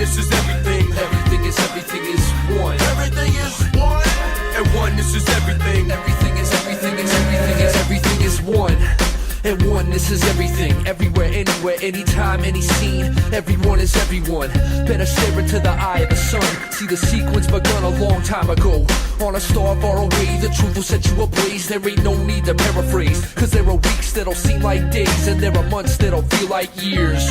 oneness is everything. Everything is one. Everything is one. And oneness is everything. Everything is one. And oneness is everything. Everywhere, anywhere, anytime, any scene. Everyone is everyone. Better stare into the eye of the sun. See the sequence begun a long time ago. On a star far away, the truth will set you ablaze. There ain't no need to paraphrase, cause there are weeks that'll seem like days, and there are months that'll feel like years.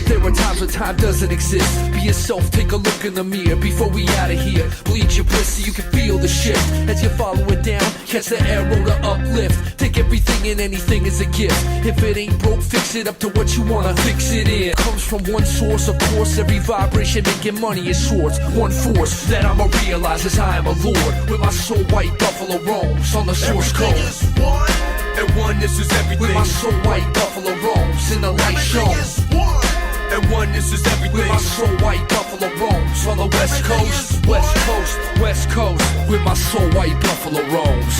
There are times when time doesn't exist. Be yourself, take a look in the mirror before we out of here. Bleed your bliss so you can feel the shift. As you follow it down, catch the arrow to uplift. Take everything and anything as a gift. If it ain't broke, fix it up to what you wanna fix it in. Comes from one source, of course. Every vibration making money is shorts. One force that I'ma realize is I am a lord. With my soul white buffalo roams on the source code. Everything is one. And oneness is everything. With my soul white buffalo roams in the light show. Everything is one. And oneness is everything. With my soul white buffalo roams on the west coast. West coast, west coast. With my soul white buffalo roams.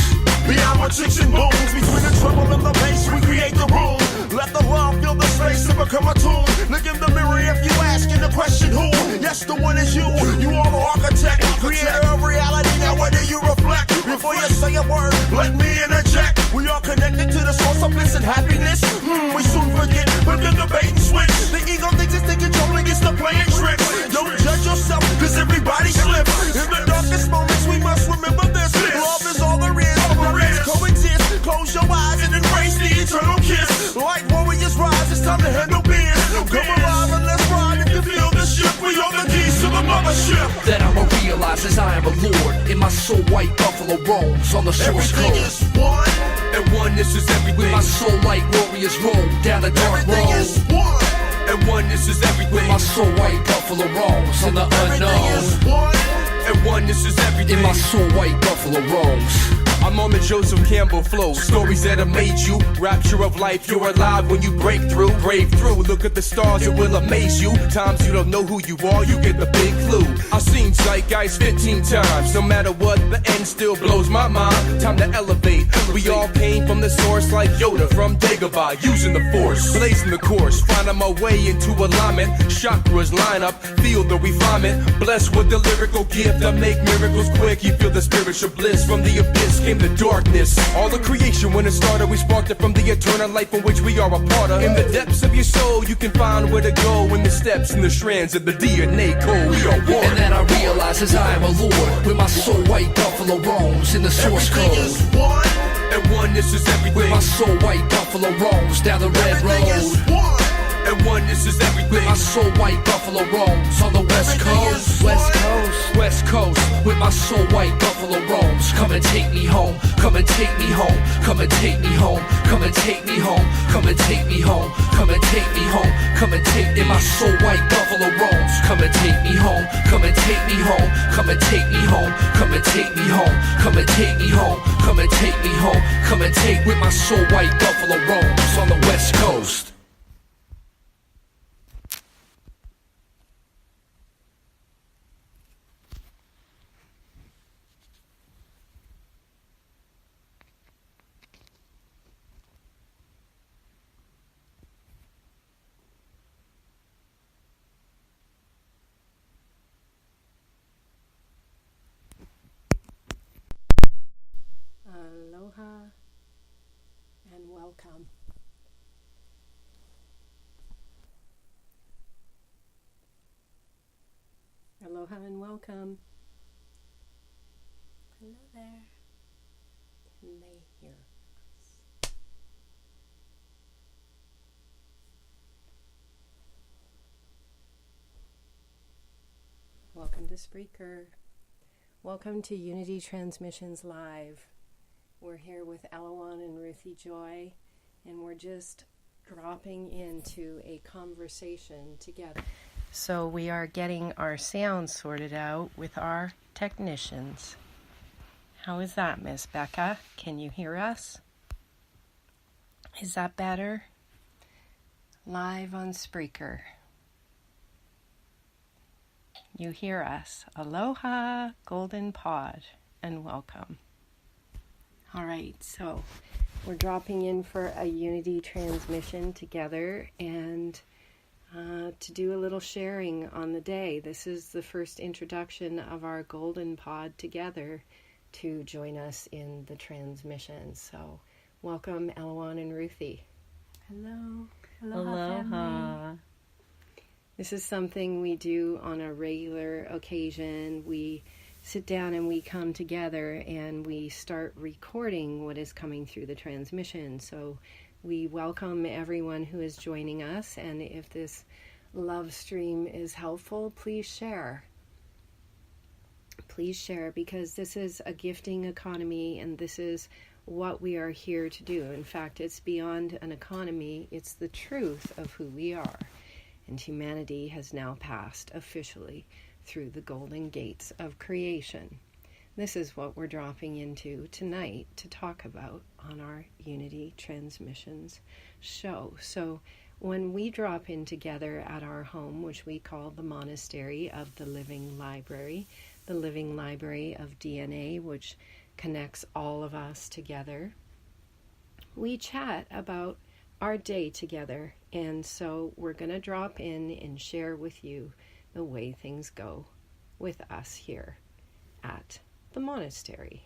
Beyond my chicks and bones, between the trouble and the bass, we create the room. Let the love fill the space and become a tune. Look in the mirror if you asking the question who. Yes, the one is you. You are the architect, creator of reality. Now what do you reflect? Before you say a word, let me interject. We are connected to the source of bliss and happiness. We soon forget, but the debate and switch. The ego thinks it's the controlling, it's the playing tricks. Don't judge yourself, cause everybody slips. In the darkest moments, we must remember this. Love is all there is. Coexist, close your eyes and embrace the eternal kiss. Like warriors rise, it's time to handle business. Come alive and let's ride. If you feel the shift, we own the keys to the mothership. That I'ma realize as I am a lord. In my soul white buffalo roams on the source code. Everything is one. And oneness is everything. With my soul light warriors roam down the dark Everything road. is one. And oneness is everything. With my soul white buffalo roams on the Everything unknown. is one. And oneness is everything. In my soul white buffalo roams. I'm on the Joseph Campbell flow. Stories that have made you. Rapture of life, you're alive when you break through. Brave through, look at the stars, it will amaze you. Times you don't know who you are, you get the big clue. I've seen Zeitgeist 15 times. No matter what, the end still blows my mind. Time to elevate. We all came from the source like Yoda from Dagobah. Using the force, blazing the course. Finding my way into alignment. Chakras line up, feel the refinement. Blessed with the lyrical gift that make miracles quick. You feel the spiritual bliss from the abyss. Came the darkness. All the creation when it started, we sparked it from the eternal life in which we are a part of. In the depths of your soul, you can find where to go. In the steps and the strands of the DNA code, we are one. And then I realize as I am a lord. With my soul white buffalo roams in the source Everything code. is one. And oneness is everything. With my soul white buffalo roams down the red Everything road. is one. And oneness is everything. With my soul white buffalo roams on the west Everything coast. is West one. coast, west coast. With my soul white buffalo roams. Come and take me home. Come and take me home. Come and take me home. Come and take me home. Come and take me home. Come and take me home. Come and take in my soul white buffalo roams. Come and take me home. Come and take me home. Come and take me home. Come and take me home. Come and take me home. Come and take me home. Come and take with my soul white buffalo roams on the west coast. Aloha and welcome. Aloha and welcome. Hello there. Can they hear us? Welcome to Spreaker. Welcome to Unity Transmissions Live. We're here with Elawan and Ruthie Joy, and we're just dropping into a conversation together. So we are getting our sound sorted out with our technicians. How is that, Miss Becca? Can you hear us? Is that better? Live on Spreaker. You hear us. Aloha, Golden Pod, and welcome. All right, so we're dropping in for a Unity transmission together, and to do a little sharing on the day. This is the first introduction of our golden pod together to join us in the transmission. So welcome, Elawan and Ruthie. Hello. Aloha. Family. This is something we do on a regular occasion. We sit down and we come together and we start recording what is coming through the transmission. So we welcome everyone who is joining us, and if this love stream is helpful, please share. Please share, because this is a gifting economy, and this is what we are here to do. In fact, it's beyond an economy, it's the truth of who we are. And humanity has now passed officially through the golden gates of creation. This is what we're dropping into tonight to talk about on our Unity Transmissions show. So when we drop in together at our home, which we call the Monastery of the Living Library of DNA, which connects all of us together, we chat about our day together. And so we're going to drop in and share with you the way things go with us here at the monastery.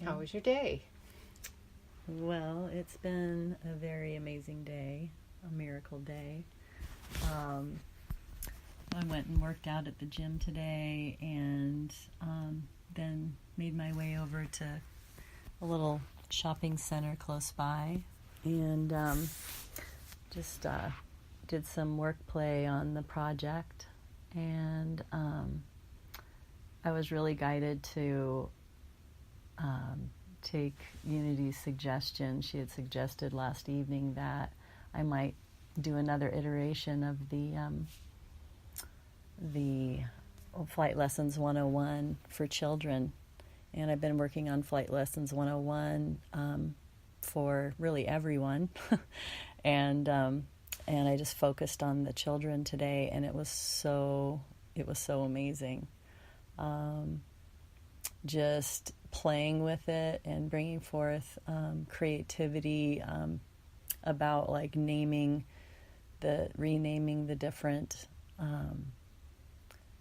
How was your day? Well, it's been a very amazing day, a miracle day. I went and worked out at the gym today, and then made my way over to a little shopping center close by, and just did some work play on the project. And I was really guided to take Unity's suggestion. She had suggested last evening that I might do another iteration of the Flight Lessons 101 for children. And I've been working on Flight Lessons 101 for really everyone. And I just focused on the children today, and it was so amazing. Just playing with it and bringing forth creativity about like renaming the different,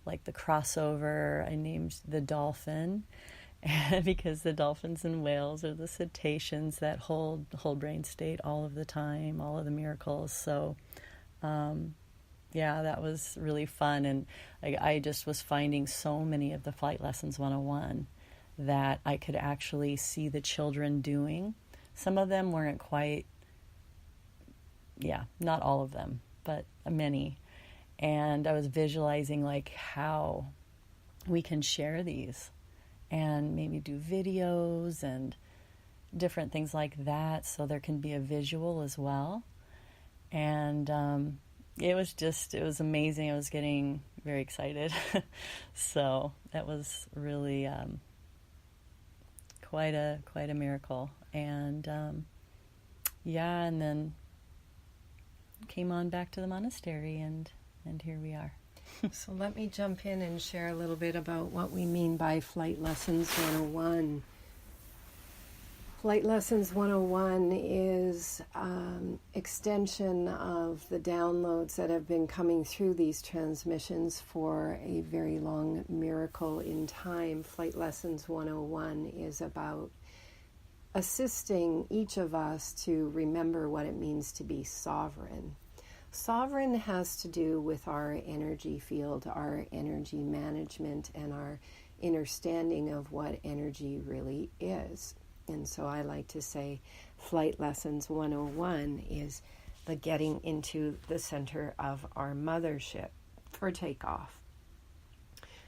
like the crossover. I named the dolphin, because the dolphins and whales are the cetaceans that hold whole brain state all of the time, all of the miracles. So, yeah, that was really fun. And I just was finding so many of the Flight Lessons 101 that I could actually see the children doing. Some of them weren't quite, not all of them, but many. And I was visualizing like how we can share these and maybe do videos and different things like that, so there can be a visual as well. And it was amazing. I was getting very excited. So that was really quite a miracle. And and then came on back to the monastery, and here we are. So let me jump in and share a little bit about what we mean by Flight Lessons 101. Flight Lessons 101 is extension of the downloads that have been coming through these transmissions for a very long miracle in time. Flight Lessons 101 is about assisting each of us to remember what it means to be sovereign. Sovereign has to do with our energy field, our energy management, and our understanding of what energy really is. And so I like to say Flight Lessons 101 is the getting into the center of our mothership for takeoff.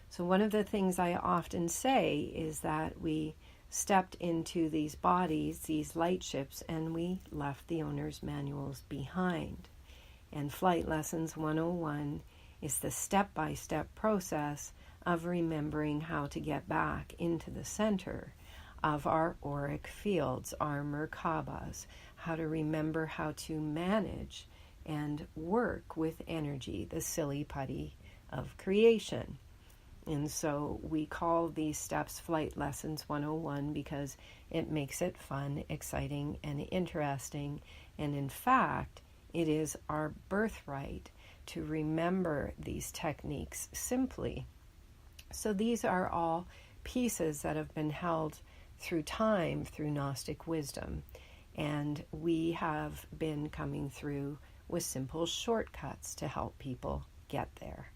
So one of the things I often say is that we stepped into these bodies, these light ships, and we left the owner's manuals behind. And Flight Lessons 101 is the step-by-step process of remembering how to get back into the center of our auric fields, our Merkabas, how to remember how to manage and work with energy, the silly putty of creation. And so we call these steps Flight Lessons 101 because it makes it fun, exciting, and interesting, And in fact, it is our birthright to remember these techniques simply. So these are all pieces that have been held through time, through Gnostic wisdom. And we have been coming through with simple shortcuts to help people get there.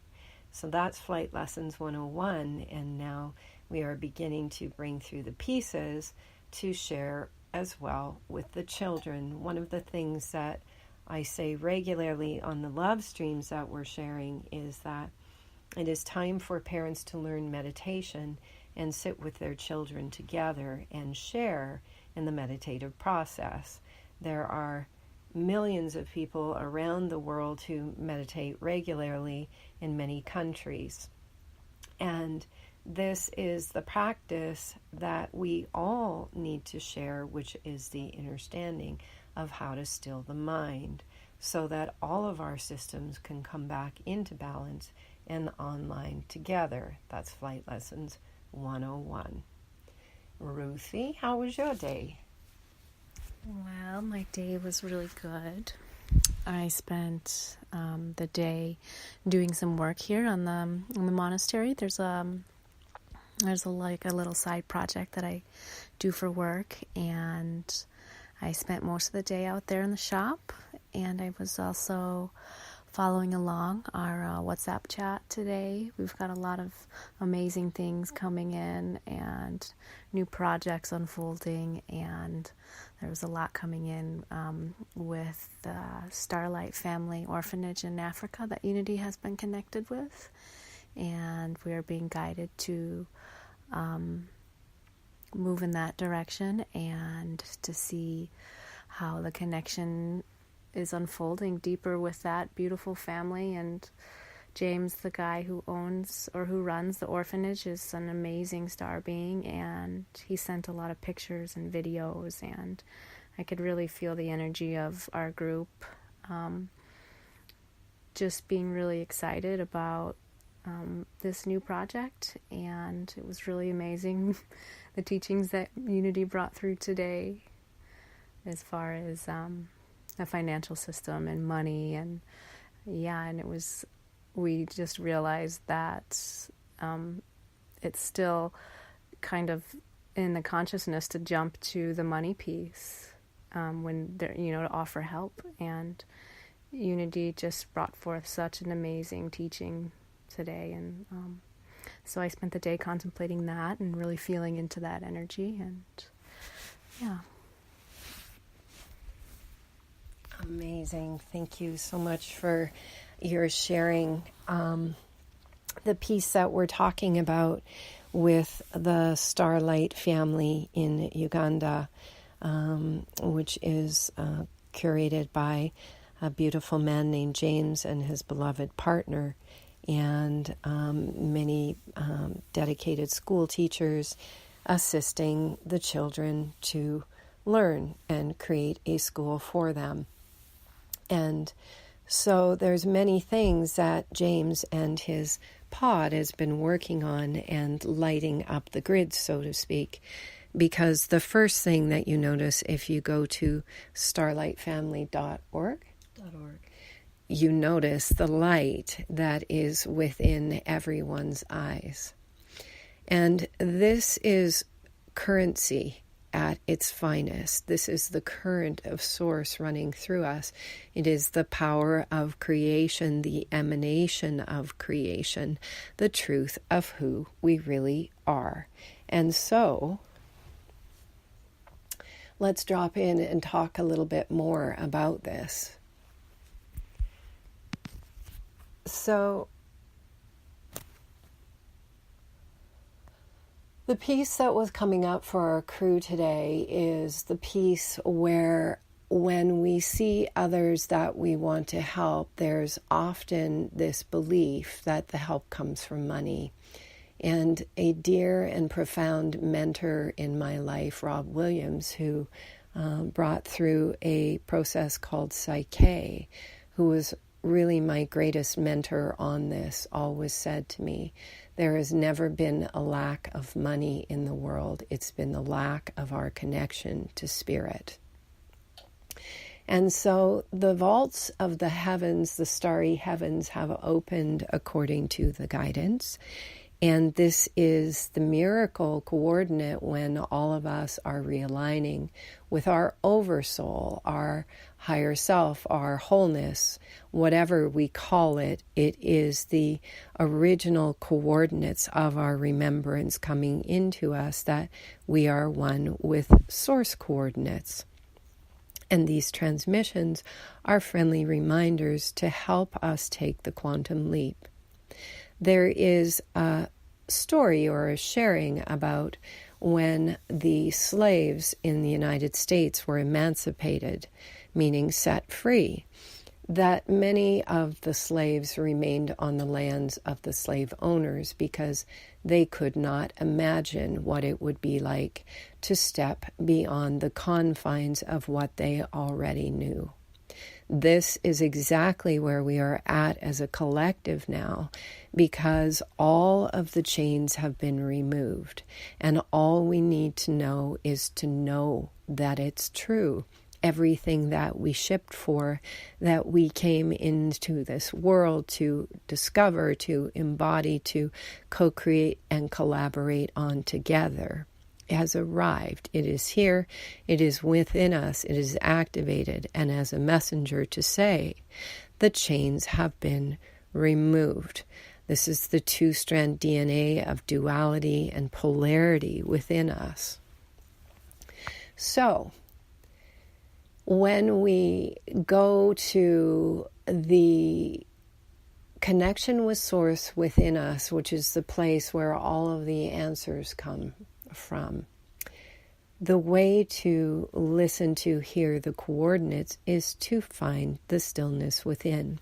So that's Flight Lessons 101, and now we are beginning to bring through the pieces to share as well with the children. One of the things that I say regularly on the love streams that we're sharing is that it is time for parents to learn meditation and sit with their children together and share in the meditative process. There are millions of people around the world who meditate regularly in many countries. And this is the practice that we all need to share, which is the understanding of how to still the mind so that all of our systems can come back into balance and online together. That's Flight Lessons 101. Ruthie, how was your day? Well, my day was really good. I spent the day doing some work here in the monastery. There's a little side project that I do for work, and I spent most of the day out there in the shop. And I was also following along our WhatsApp chat today. We've got a lot of amazing things coming in and new projects unfolding, and there was a lot coming in with the Starlight Family Orphanage in Africa that Unity has been connected with, and we are being guided to move in that direction and to see how the connection is unfolding deeper with that beautiful family. And James, the guy who owns or who runs the orphanage, is an amazing star being, and he sent a lot of pictures and videos, and I could really feel the energy of our group just being really excited about this new project. And it was really amazing the teachings that Unity brought through today as far as the financial system and money, and we just realized that it's still kind of in the consciousness to jump to the money piece when they're, to offer help. And Unity just brought forth such an amazing teaching today, and so I spent the day contemplating that and really feeling into that energy, and yeah. Amazing. Thank you so much for your sharing. The piece that we're talking about with the Starlight family in Uganda, which is curated by a beautiful man named James and his beloved partner, and many dedicated school teachers assisting the children to learn and create a school for them. And so there's many things that James and his pod has been working on and lighting up the grid, so to speak, because the first thing that you notice if you go to starlightfamily.org, you notice the light that is within everyone's eyes. And this is currency at its finest. This is the current of source running through us. It is the power of creation, the emanation of creation, the truth of who we really are. And so, let's drop in and talk a little bit more about this. So, the piece that was coming up for our crew today is the piece where when we see others that we want to help, there's often this belief that the help comes from money. And a dear and profound mentor in my life, Rob Williams, who brought through a process called Psyche, who was really my greatest mentor on this, always said to me, there has never been a lack of money in the world. It's been the lack of our connection to spirit. And so the vaults of the heavens, the starry heavens, have opened according to the guidance. And this is the miracle coordinate when all of us are realigning with our oversoul, our higher self, our wholeness, whatever we call it. It is the original coordinates of our remembrance coming into us that we are one with source coordinates. And these transmissions are friendly reminders to help us take the quantum leap. There is a story or a sharing about when the slaves in the United States were emancipated, meaning set free, that many of the slaves remained on the lands of the slave owners because they could not imagine what it would be like to step beyond the confines of what they already knew. This is exactly where we are at as a collective now, because all of the chains have been removed, and all we need to know is to know that it's true. Everything that we shipped for, that we came into this world to discover, to embody, to co-create and collaborate on together, has arrived. It is here, it is within us, it is activated, and as a messenger to say, the chains have been removed. This is the two-strand DNA of duality and polarity within us. So, when we go to the connection with Source within us, which is the place where all of the answers come from, the way to listen to hear the coordinates is to find the stillness within.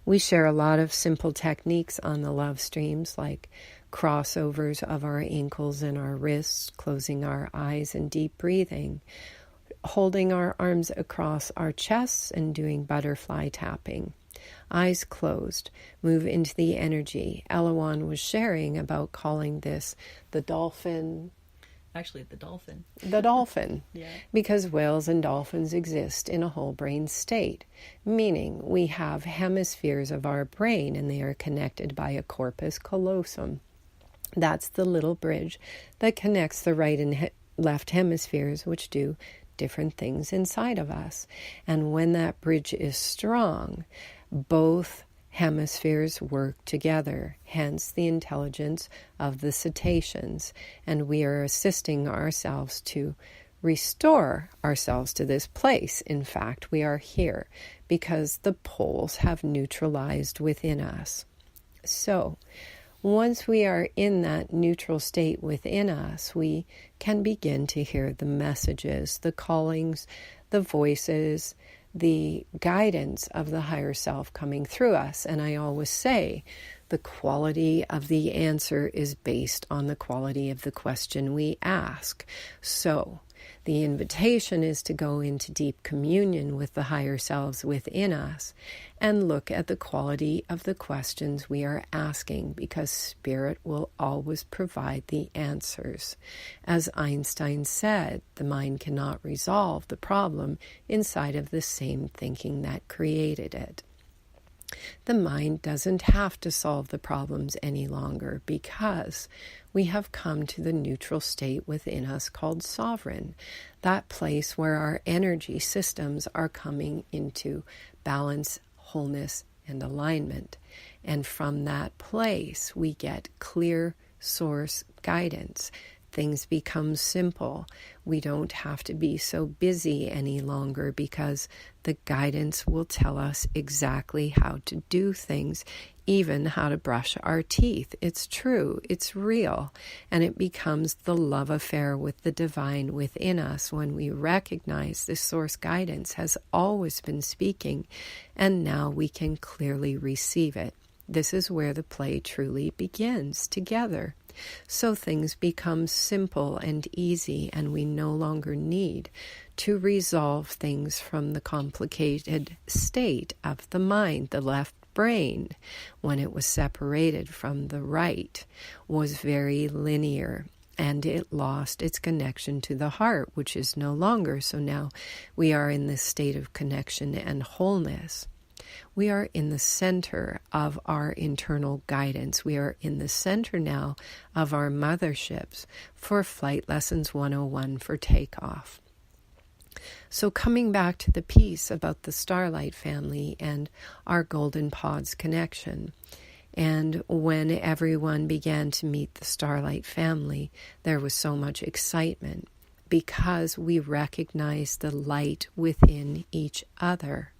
We share a lot of simple techniques on the love streams, like crossovers of our ankles and our wrists, closing our eyes and deep breathing, holding our arms across our chests and doing butterfly tapping. Eyes closed, move into the energy. Elawan was sharing about calling this the dolphin. Actually, the dolphin. The dolphin. Yeah. Because whales and dolphins exist in a whole brain state, meaning we have hemispheres of our brain and they are connected by a corpus callosum. That's the little bridge that connects the right and left hemispheres, which do different things inside of us. And when that bridge is strong, both hemispheres work together, hence the intelligence of the cetaceans. And we are assisting ourselves to restore ourselves to this place. In fact, we are here because the poles have neutralized within us. So, once we are in that neutral state within us, we can begin to hear the messages, the callings, the voices, the guidance of the higher self coming through us. And I always say the quality of the answer is based on the quality of the question we ask. So the invitation is to go into deep communion with the higher selves within us and look at the quality of the questions we are asking, because Spirit will always provide the answers. As Einstein said, the mind cannot resolve the problem inside of the same thinking that created it. The mind doesn't have to solve the problems any longer because we have come to the neutral state within us called sovereign, that place where our energy systems are coming into balance, wholeness, and alignment. And from that place, we get clear source guidance. Things become simple. We don't have to be so busy any longer because the guidance will tell us exactly how to do things, even how to brush our teeth. It's true, it's real, and it becomes the love affair with the divine within us when we recognize this source guidance has always been speaking, and now we can clearly receive it. This is where the play truly begins together. So things become simple and easy, and we no longer need to resolve things from the complicated state of the mind. The left brain, when it was separated from the right, was very linear. and it lost its connection to the heart, which is no longer. So now we are in this state of connection and wholeness. We are in the center of our internal guidance. We are in the center now of our motherships for Flight Lessons 101 for takeoff. So coming back to the piece about the Starlight family and our Golden Pods connection, and when everyone began to meet the Starlight family, there was so much excitement because we recognized the light within each other.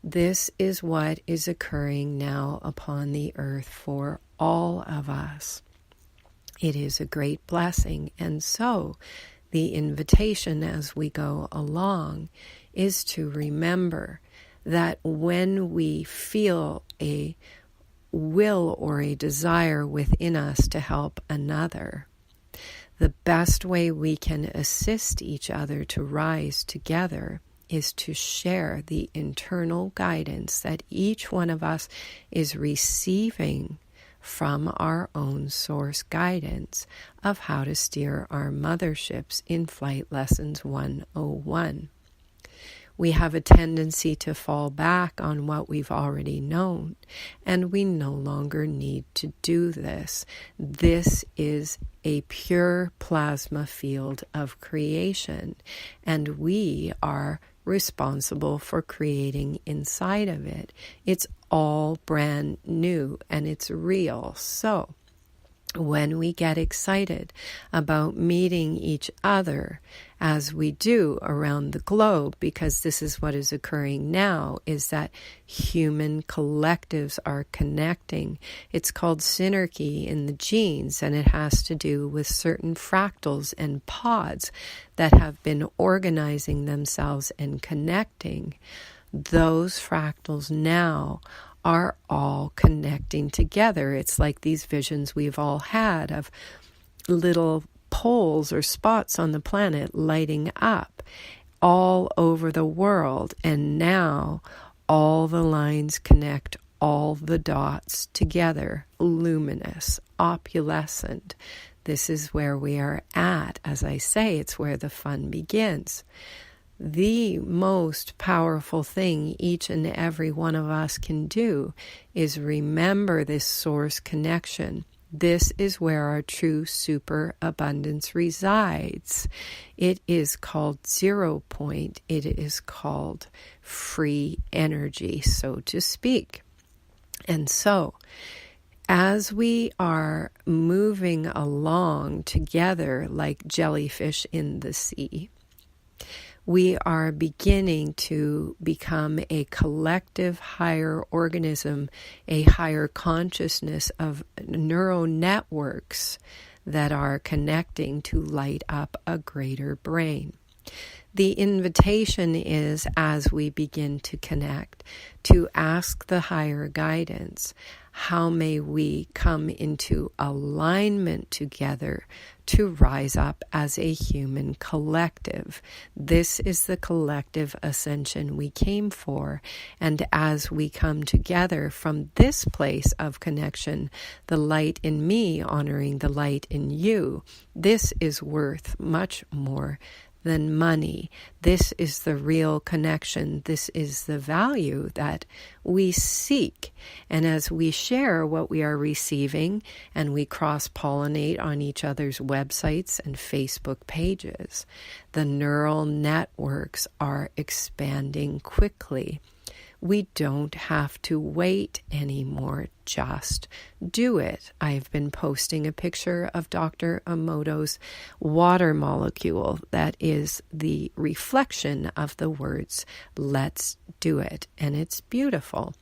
This is what is occurring now upon the earth for all of us. It is a great blessing, and so the invitation as we go along is to remember that when we feel a will or a desire within us to help another, the best way we can assist each other to rise together is to share the internal guidance that each one of us is receiving from our own source guidance of how to steer our motherships in Flight Lessons 101. We have a tendency to fall back on what we've already known, and we no longer need to do this. This is a pure plasma field of creation, and we are responsible for creating inside of it. It's all brand new and it's real. So when we get excited about meeting each other, as we do around the globe, because this is what is occurring now, is that human collectives are connecting. It's called synergy in the genes, and it has to do with certain fractals and pods that have been organizing themselves and connecting. Those fractals now are all connecting together. It's like these visions we've all had of little poles or spots on the planet lighting up all over the world, and now all the lines connect all the dots together, luminous, opalescent. This is where we are at. As I say, it's where the fun begins. The most powerful thing each and every one of us can do is remember this source connection. This is where our true superabundance resides. It is called 0 point. It is called free energy, so to speak. And so, as we are moving along together like jellyfish in the sea, we are beginning to become a collective higher organism, a higher consciousness of neural networks that are connecting to light up a greater brain. The invitation is, as we begin to connect, to ask the higher guidance, how may we come into alignment together to rise up as a human collective? This is the collective ascension we came for. And as we come together from this place of connection, the light in me honoring the light in you, this is worth much more than money. This is the real connection. This is the value that we seek. And as we share what we are receiving and we cross-pollinate on each other's websites and Facebook pages, the neural networks are expanding quickly. We don't have to wait anymore. Just do it. I've been posting a picture of Dr. Emoto's water molecule that is the reflection of the words, let's do it. And it's beautiful.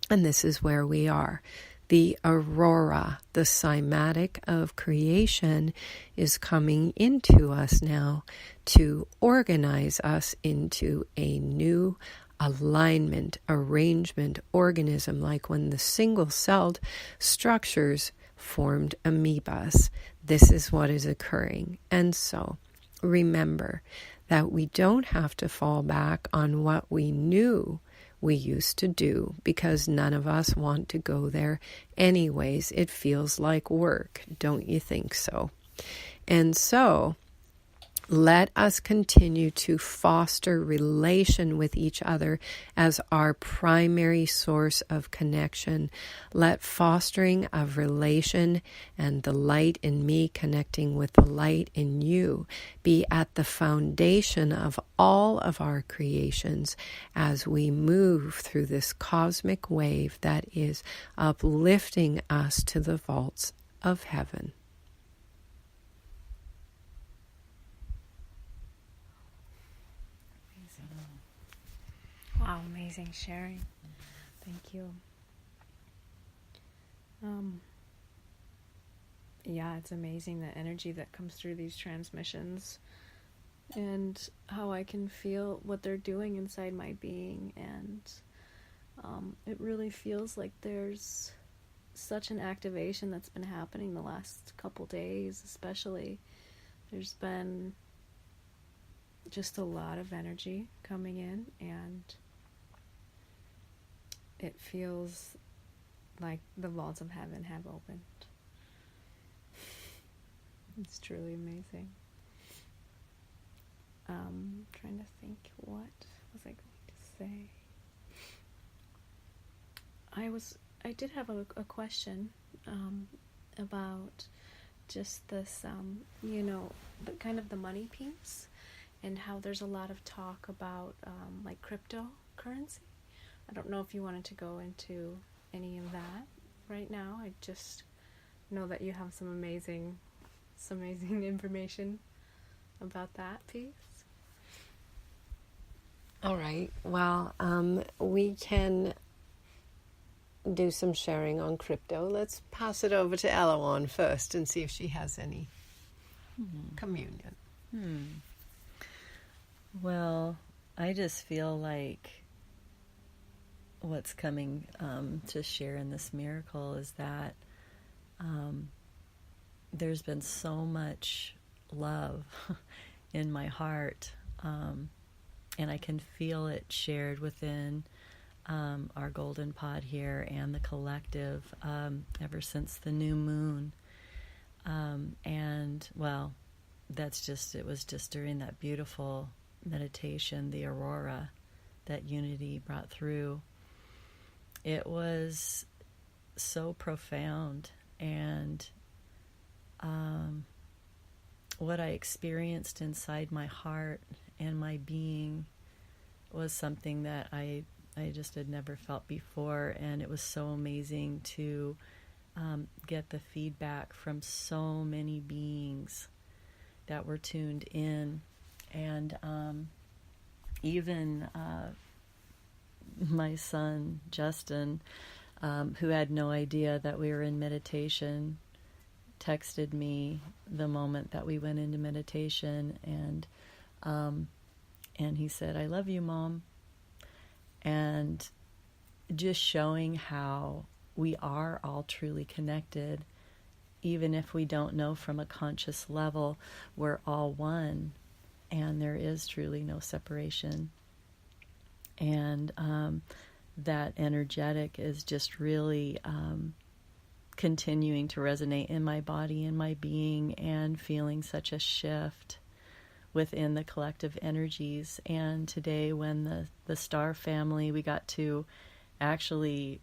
And this is where we are. The aurora, the cymatic of creation, is coming into us now to organize us into a new alignment, arrangement, organism, like when the single-celled structures formed amoebas. This is what is occurring. And so, remember that we don't have to fall back on what we knew we used to do, because none of us want to go there anyways. It feels like work, don't you think so? And so let us continue to foster relation with each other as our primary source of connection. Let fostering of relation and the light in me connecting with the light in you be at the foundation of all of our creations as we move through this cosmic wave that is uplifting us to the vaults of heaven. Wow, amazing sharing. Thank you. Yeah, it's amazing the energy that comes through these transmissions and how I can feel what they're doing inside my being. And it really feels like there's such an activation that's been happening the last couple days, especially. There's been just a lot of energy coming in, and it feels like the vaults of heaven have opened. It's truly amazing. Trying to think, what was I going to say? I did have a question about just this, the kind of the money piece, and how there's a lot of talk about like cryptocurrency. I don't know if you wanted to go into any of that right now. I just know that you have some amazing information about that piece. All right. Well, we can do some sharing on crypto. Let's pass it over to Elawan first and see if she has any communion. Well, I just feel like what's coming to share in this miracle is that there's been so much love in my heart, and I can feel it shared within our golden pod here and the collective ever since the new moon. And well, it was just during that beautiful meditation, the aurora that Unity brought through. It was so profound, and what I experienced inside my heart and my being was something that I just had never felt before, and it was so amazing to get the feedback from so many beings that were tuned in, and even my son Justin, who had no idea that we were in meditation, texted me the moment that we went into meditation, and he said, "I love you, Mom." And just showing how we are all truly connected, even if we don't know from a conscious level, we're all one, and there is truly no separation. And that energetic is just really continuing to resonate in my body and my being, and feeling such a shift within the collective energies. And today, when the star family, we got to actually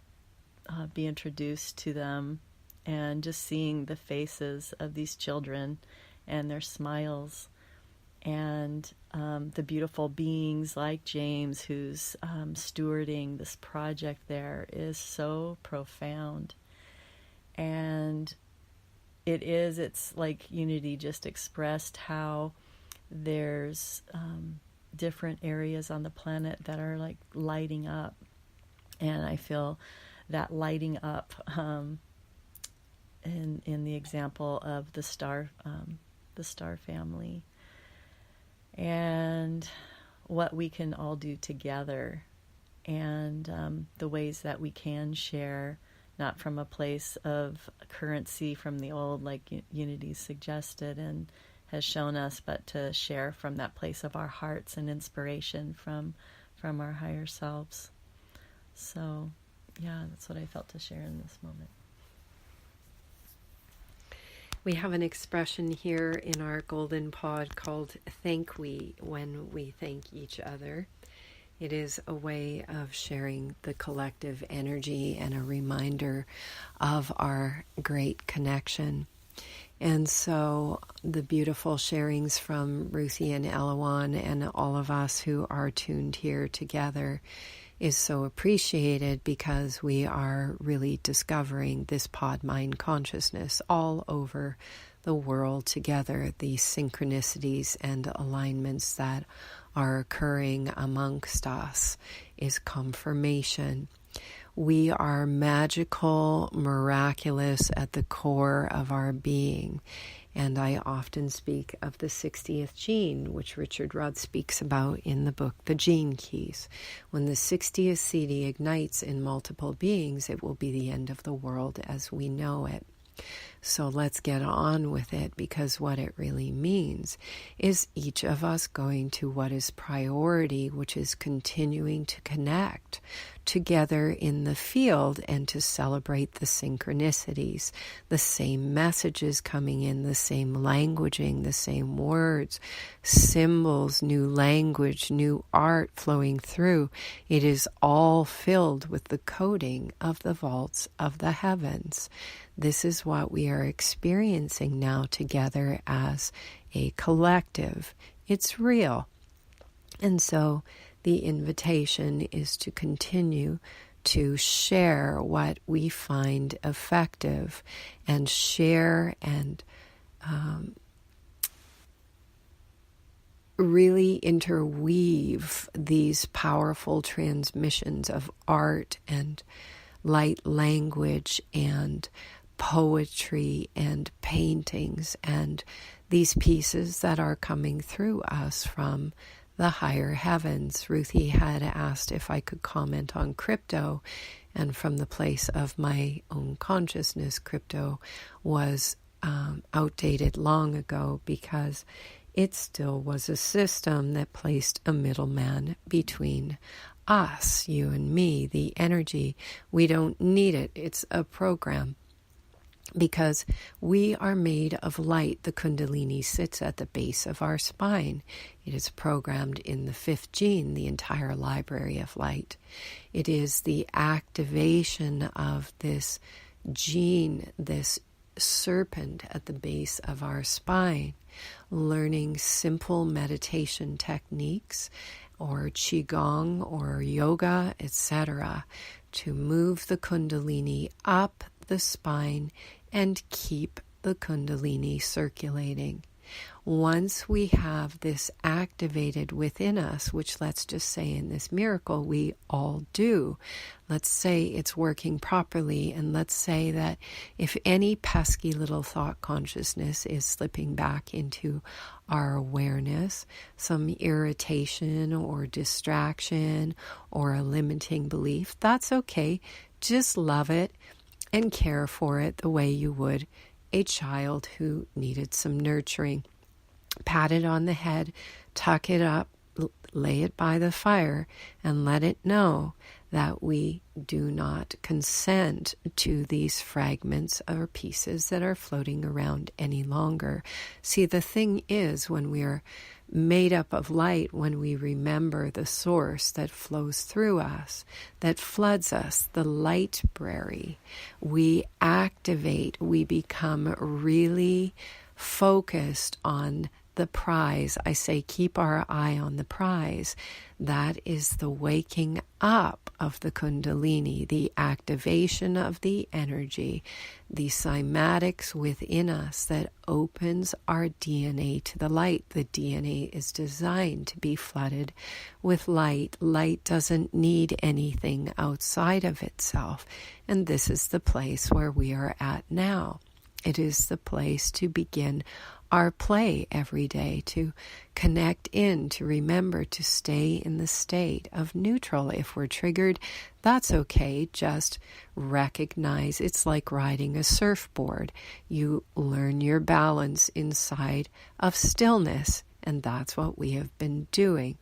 be introduced to them, and just seeing the faces of these children and their smiles, and the beautiful beings like James, who's stewarding this project there, is so profound. And it's like Unity just expressed how there's different areas on the planet that are like lighting up, and I feel that lighting up in the example of the star family, and what we can all do together, and the ways that we can share, not from a place of currency from the old, like Unity suggested and has shown us, but to share from that place of our hearts and inspiration from our higher selves. So, yeah, that's what I felt to share in this moment. We have an expression here in our golden pod called thank we when we thank each other. It is a way of sharing the collective energy and a reminder of our great connection. And so the beautiful sharings from Ruthie and Elawan and all of us who are tuned here together is so appreciated, because we are really discovering this pod mind consciousness all over the world together, these synchronicities and alignments that are occurring amongst us is confirmation. We are magical, miraculous at the core of our being. And I often speak of the 60th gene, which Richard Rudd speaks about in the book, The Gene Keys. When the 60th CD ignites in multiple beings, it will be the end of the world as we know it. So let's get on with it, because what it really means is each of us going to what is priority, which is continuing to connect together in the field and to celebrate the synchronicities, the same messages coming in, the same languaging, the same words, symbols, new language, new art flowing through. It is all filled with the coding of the vaults of the heavens. This is what we are experiencing now together as a collective. It's real. And so the invitation is to continue to share what we find effective and share and really interweave these powerful transmissions of art and light language and poetry and paintings and these pieces that are coming through us from the higher heavens. Ruthie had asked if I could comment on crypto, and from the place of my own consciousness, crypto was outdated long ago, because it still was a system that placed a middleman between us, you and me, the energy. We don't need it. It's a program. Because we are made of light. The Kundalini sits at the base of our spine. It is programmed in the 5th gene, the entire library of light. It is the activation of this gene, this serpent at the base of our spine, learning simple meditation techniques or qigong or yoga, etc., to move the Kundalini up the spine and keep the Kundalini circulating. Once we have this activated within us, which let's just say in this miracle we all do, let's say it's working properly, and let's say that if any pesky little thought consciousness is slipping back into our awareness, some irritation or distraction or a limiting belief, that's okay. Just love it and care for it the way you would a child who needed some nurturing. Pat it on the head, tuck it up, lay it by the fire, and let it know that we do not consent to these fragments or pieces that are floating around any longer. See, the thing is, when we are made up of light, when we remember the source that flows through us, that floods us, the library, we activate, we become really focused on the prize. I say keep our eye on the prize. That is the waking up of the Kundalini, the activation of the energy, the cymatics within us that opens our DNA to the light. The DNA is designed to be flooded with light. Light doesn't need anything outside of itself. And this is the place where we are at now. It is the place to begin our play every day, to connect in, to remember to stay in the state of neutral. If we're triggered, that's okay. Just recognize it's like riding a surfboard. You learn your balance inside of stillness, and that's what we have been doing.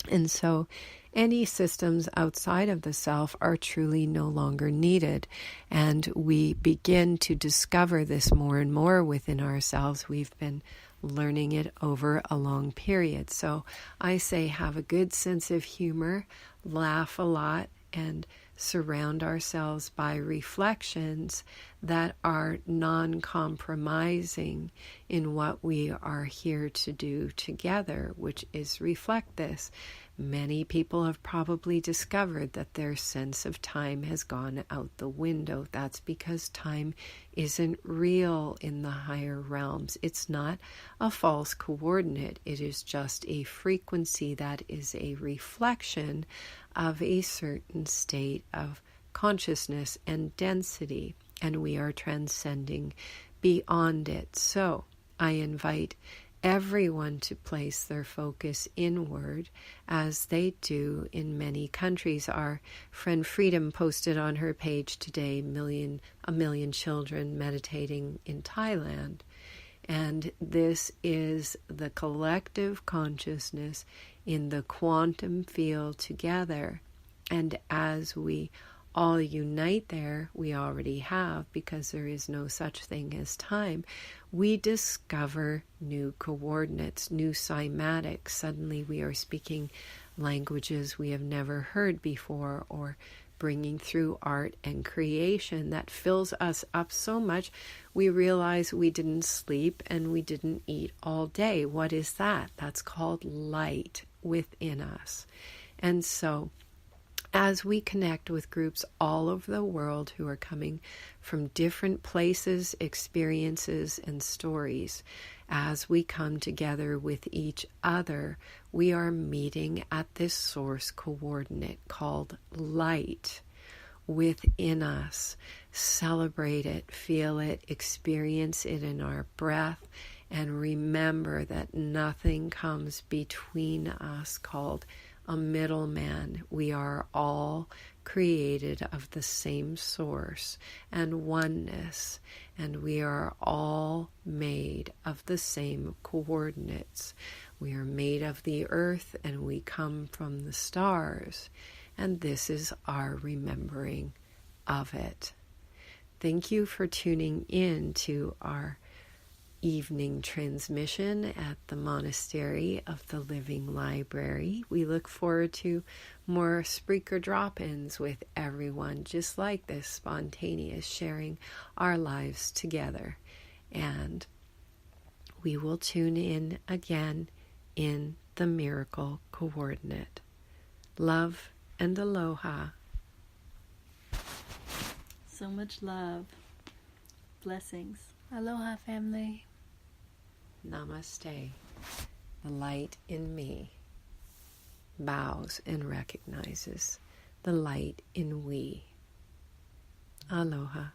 And so any systems outside of the self are truly no longer needed. And we begin to discover this more and more within ourselves. We've been learning it over a long period. So I say have a good sense of humor, laugh a lot, and surround ourselves by reflections that are non-compromising in what we are here to do together, which is reflect this. Many people have probably discovered that their sense of time has gone out the window. That's because time isn't real in the higher realms. It's not a false coordinate. It is just a frequency that is a reflection of a certain state of consciousness and density, and we are transcending beyond it. So I invite everyone to place their focus inward, as they do in many countries. Our friend Freedom posted on her page today, a million children meditating in Thailand. And this is the collective consciousness in the quantum field together. And as we all unite there, we already have, because there is no such thing as time, we discover new coordinates, new cymatics. Suddenly we are speaking languages we have never heard before, or bringing through art and creation that fills us up so much we realize we didn't sleep and we didn't eat all day. What is that? That's called light within us. And so as we connect with groups all over the world who are coming from different places, experiences, and stories, as we come together with each other, we are meeting at this source coordinate called light within us. Celebrate it, feel it, experience it in our breath, and remember that nothing comes between us called a middleman. We are all created of the same source and oneness, and we are all made of the same coordinates. We are made of the earth and we come from the stars, and this is our remembering of it. Thank you for tuning in to our evening transmission at the Monastery of the Living Library. We look forward to more Spreaker drop-ins with everyone just like this, spontaneous, sharing our lives together. And we will tune in again in the miracle coordinate. Love and aloha. So much love. Blessings. Aloha, family. Namaste. The light in me bows and recognizes the light in we. Aloha.